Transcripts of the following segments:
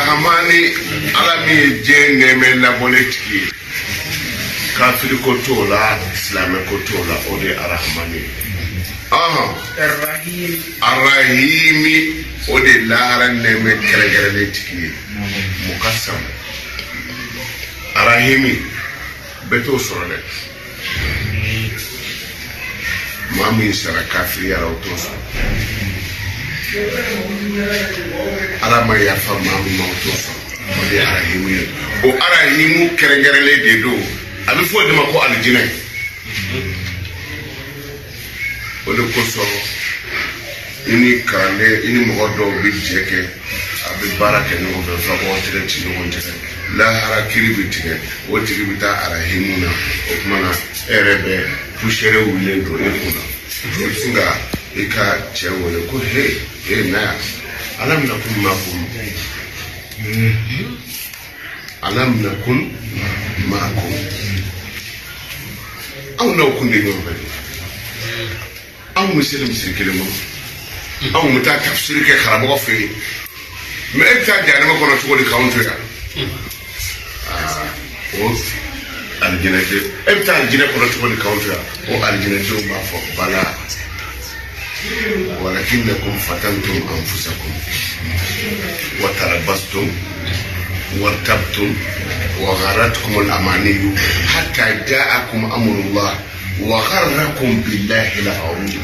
Arahmani alami jenge mena politiki kafiri kotola islamic kotola ode Arahmani Arrahimi ode lara neme keregere tiki mukassam Arrahimi beto sorole mami sara kafiri ara otoso Arama ya fa mamu mautoso ode Arrahimi o Arrahimu keregere de do abi fo de mako aljina ode koso ini kane ini modo bi jeke abi baraka no be fa bo tere ti no wonte la harakiri bitike o tigi bita Arrahimu na o kuma erebe pushere ulendo ekuna singa ika chewole ko he na alam nakun makum alam nakun makum aw na kun de ngombe aw muslim sikilemo aw muta tafsir ke kharabo fe me ta jana ma kono to di counter ya o aljinate ta aljinate kono to di counter o aljinate ma fo bala ولكنكم فتنتم أنفسكم وتربصتم وارتبتم وغرتكم الأماني حتى جاءكم أمر الله وغركم بالله الغرور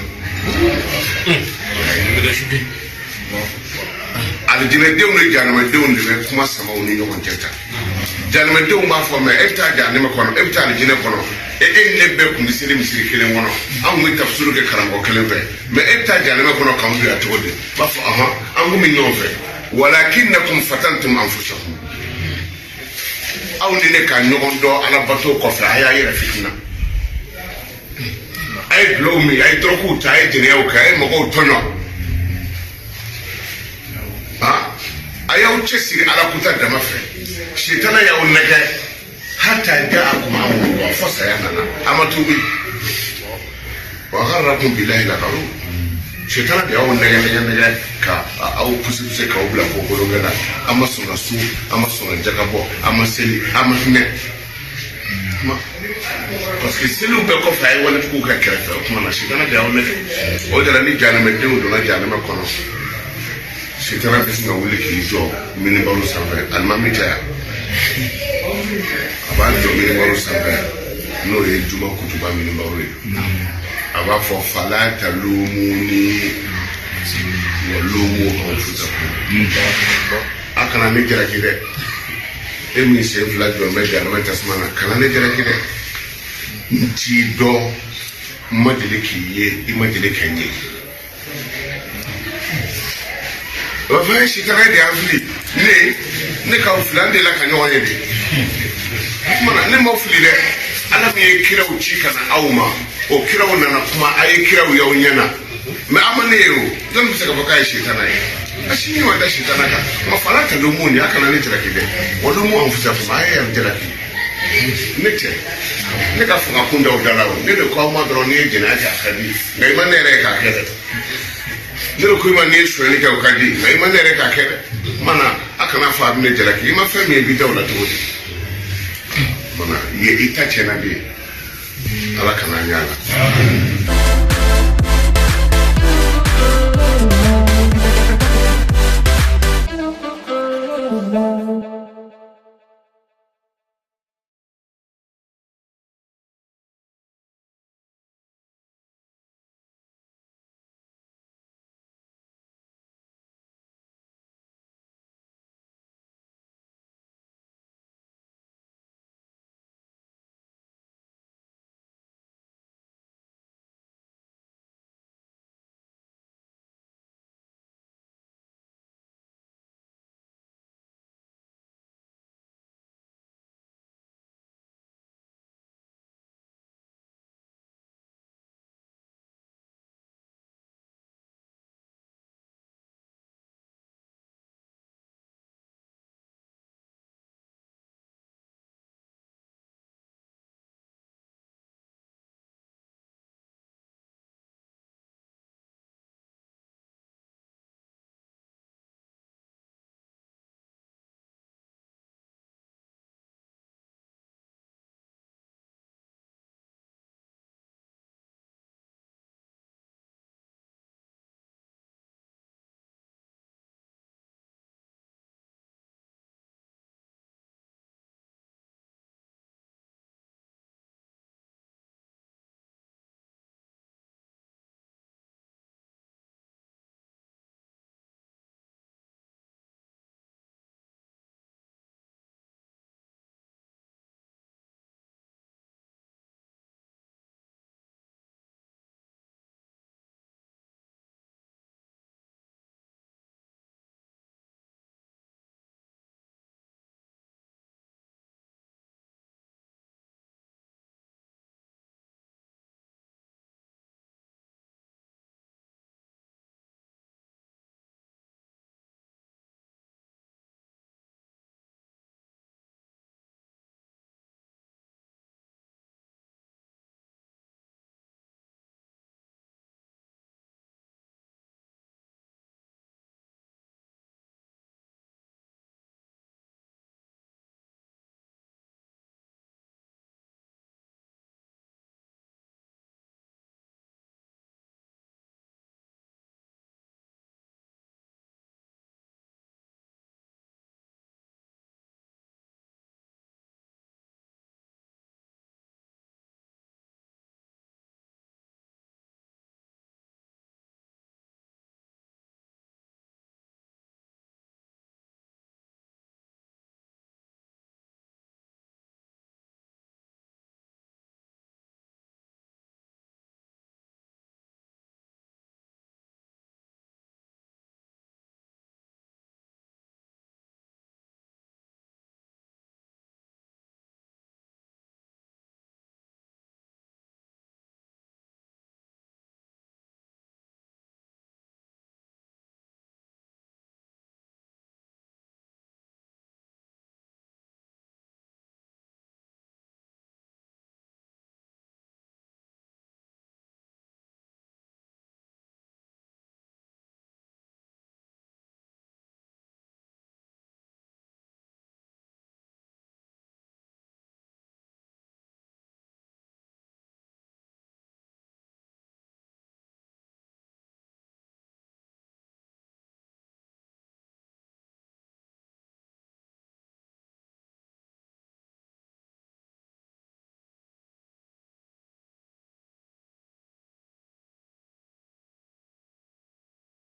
aljina dew ne janama dew ne kuma sama woni yo konteta janama dew ma fo me eta janama kono eta aljina kono e ne be ku misiri kelen wono am mi tafsir ke karango kelen be me eta janama kono kam du atode ba fo am mi nyofe walakinnakum fatantum anfusakum aw ne ka nyogon do ala bato ko fa aya yere fitna ay glomi ay troku tay jenew kay mo ko tono ayaw chesiri ala kuta dama fe shitana ya unneke hatta ja'akum amru wa fasayana amatubi wa gharrakum billahi la qaru shitana ya unneke ka aw kusi ka obla ko ko ngana ama sunga su ama sunga jakabo ama seli ama ne ma parce que c'est nous ko fa ay wala ko ka kera ko na shitana ya unneke o dara ni jana me dewu do na jana me kono Shitana bisna wuli kijo mini baru sampai almamita abantu mini baru sampai no ye juma kutuba mini baru aba fo fala talumuni walumu anfusakum akana me jara kide emi se flag do me jara me tasmana kana ne jara kide nti do madeleki ye imadeleki nye Wafanya shitana de afli ne ka uflande la kanyo yede mana ne mo fli de ala me kira uchika na auma o kira wona na kuma ayi kira ya unyana me amane yo dan bisa ka baka shitana yi ashini wanda shitana ka mafalata lumuni aka na nitira kide wadumu amfusa kuma ayi ya nitira kide nite ne ka funga kunda udalawo ne de kwa madro ne jina aka akadi na imane re ka kede Nero kuma ne shwani ka ukadi na imanere ka kere mana akana fa ne jelaki ima fa mi bi dawla to wodi mana ye ita chena bi ala kana nyala